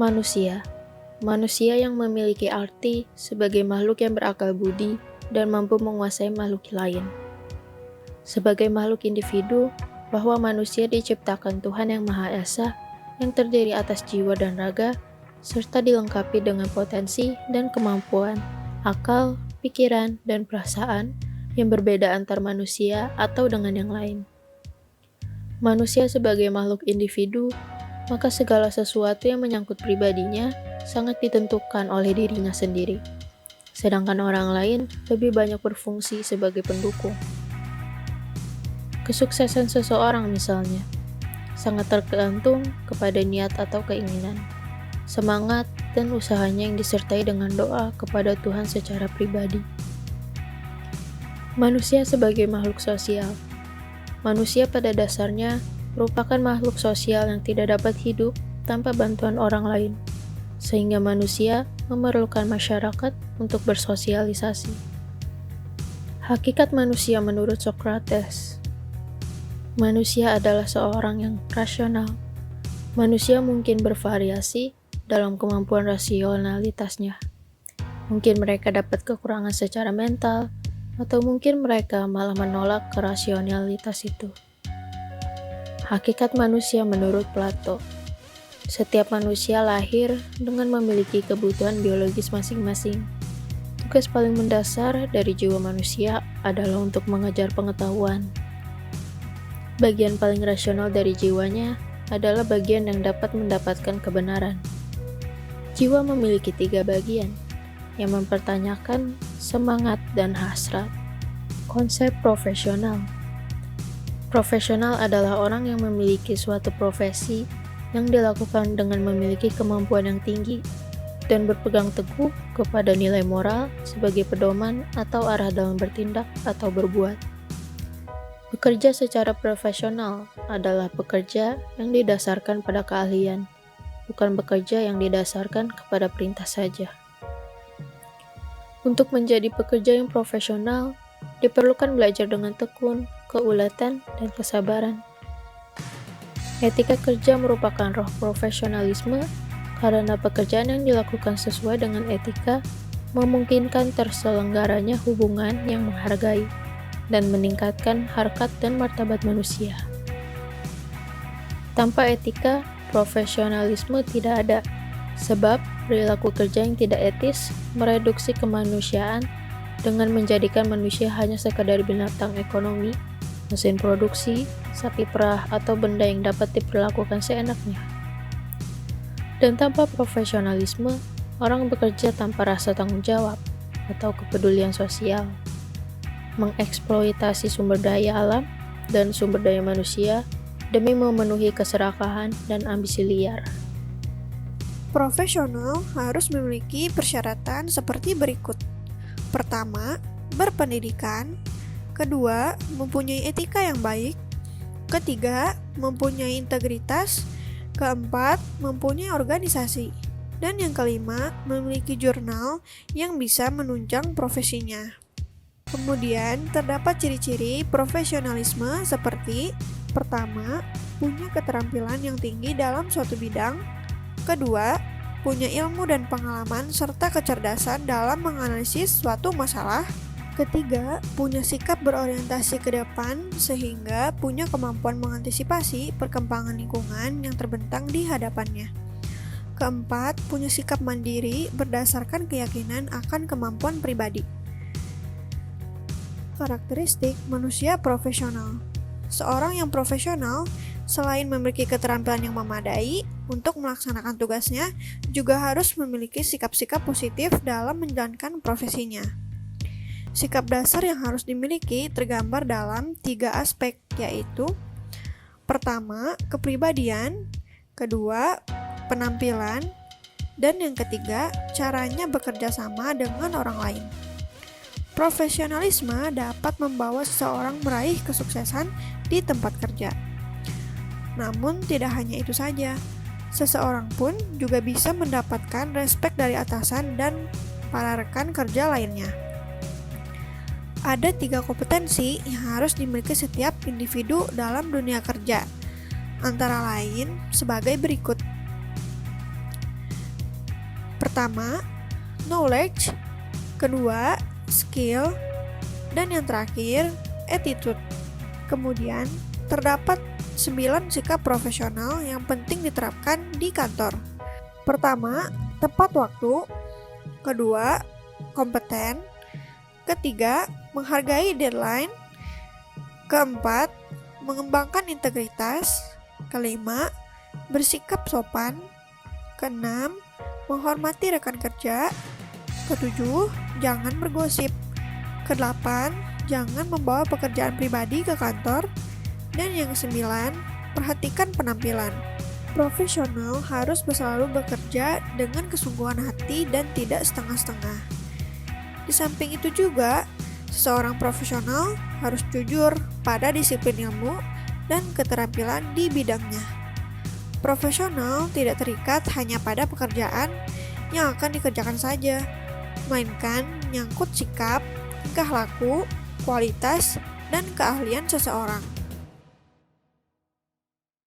Manusia. Manusia yang memiliki arti sebagai makhluk yang berakal budi dan mampu menguasai makhluk lain. Sebagai makhluk individu, bahwa manusia diciptakan Tuhan yang Maha Esa yang terdiri atas jiwa dan raga, serta dilengkapi dengan potensi dan kemampuan, akal, pikiran, dan perasaan yang berbeda antar manusia atau dengan yang lain. Manusia sebagai makhluk individu, maka segala sesuatu yang menyangkut pribadinya sangat ditentukan oleh dirinya sendiri. Sedangkan orang lain lebih banyak berfungsi sebagai pendukung. Kesuksesan seseorang misalnya, sangat tergantung kepada niat atau keinginan, semangat, dan usahanya yang disertai dengan doa kepada Tuhan secara pribadi. Manusia sebagai makhluk sosial. Manusia pada dasarnya merupakan makhluk sosial yang tidak dapat hidup tanpa bantuan orang lain, sehingga manusia memerlukan masyarakat untuk bersosialisasi. Hakikat manusia menurut Socrates. Manusia adalah seorang yang rasional. Manusia mungkin bervariasi dalam kemampuan rasionalitasnya. Mungkin mereka dapat kekurangan secara mental, atau mungkin mereka malah menolak kerasionalitas itu. Hakikat manusia menurut Plato. Setiap manusia lahir dengan memiliki kebutuhan biologis masing-masing. Tugas paling mendasar dari jiwa manusia adalah untuk mengejar pengetahuan. Bagian paling rasional dari jiwanya adalah bagian yang dapat mendapatkan kebenaran. Jiwa memiliki 3 bagian yang mempertanyakan semangat dan hasrat. Konsep profesional. Profesional adalah orang yang memiliki suatu profesi yang dilakukan dengan memiliki kemampuan yang tinggi dan berpegang teguh kepada nilai moral sebagai pedoman atau arah dalam bertindak atau berbuat. Bekerja secara profesional adalah pekerja yang didasarkan pada keahlian, bukan bekerja yang didasarkan kepada perintah saja. Untuk menjadi pekerja yang profesional, diperlukan belajar dengan tekun, keuletan, dan kesabaran. Etika kerja merupakan roh profesionalisme karena pekerjaan yang dilakukan sesuai dengan etika memungkinkan terselenggaranya hubungan yang menghargai dan meningkatkan harkat dan martabat manusia. Tanpa etika, profesionalisme tidak ada, sebab perilaku kerja yang tidak etis mereduksi kemanusiaan dengan menjadikan manusia hanya sekadar binatang ekonomi, mesin produksi, sapi perah, atau benda yang dapat diperlakukan seenaknya. Dan tanpa profesionalisme, orang bekerja tanpa rasa tanggung jawab atau kepedulian sosial, mengeksploitasi sumber daya alam dan sumber daya manusia demi memenuhi keserakahan dan ambisi liar. Profesional harus memiliki persyaratan seperti berikut. Pertama, berpendidikan. Kedua, mempunyai etika yang baik. Ketiga, mempunyai integritas. Keempat, mempunyai organisasi. Dan yang kelima, memiliki jurnal yang bisa menunjang profesinya. Kemudian, terdapat ciri-ciri profesionalisme seperti: pertama, punya keterampilan yang tinggi dalam suatu bidang. Kedua, punya ilmu dan pengalaman serta kecerdasan dalam menganalisis suatu masalah. Ketiga, punya sikap berorientasi ke depan sehingga punya kemampuan mengantisipasi perkembangan lingkungan yang terbentang di hadapannya. Keempat, punya sikap mandiri berdasarkan keyakinan akan kemampuan pribadi. Karakteristik manusia profesional. Seorang yang profesional selain memiliki keterampilan yang memadai untuk melaksanakan tugasnya, juga harus memiliki sikap-sikap positif dalam menjalankan profesinya. Sikap dasar yang harus dimiliki tergambar dalam 3 aspek, yaitu: pertama, kepribadian. Kedua, penampilan. Dan yang ketiga, caranya bekerja sama dengan orang lain. Profesionalisme dapat membawa seseorang meraih kesuksesan di tempat kerja. Namun tidak hanya itu saja, seseorang pun juga bisa mendapatkan respek dari atasan dan para rekan kerja lainnya. Ada 3 kompetensi yang harus dimiliki setiap individu dalam dunia kerja, antara lain sebagai berikut. Pertama, knowledge. Kedua, skill. Dan yang terakhir, attitude. Kemudian, terdapat 9 sikap profesional yang penting diterapkan di kantor. Pertama, tepat waktu. Kedua, kompeten. Ketiga, menghargai deadline. Keempat, mengembangkan integritas. Kelima, bersikap sopan. Keenam, menghormati rekan kerja. Ketujuh, jangan bergosip. Kedelapan, jangan membawa pekerjaan pribadi ke kantor. Dan yang kesembilan, perhatikan penampilan. Profesional harus selalu bekerja dengan kesungguhan hati dan tidak setengah-setengah. Di samping itu juga, seseorang profesional harus jujur pada disiplin ilmu dan keterampilan di bidangnya. Profesional tidak terikat hanya pada pekerjaan yang akan dikerjakan saja, melainkan menyangkut sikap, tingkah laku, kualitas, dan keahlian seseorang.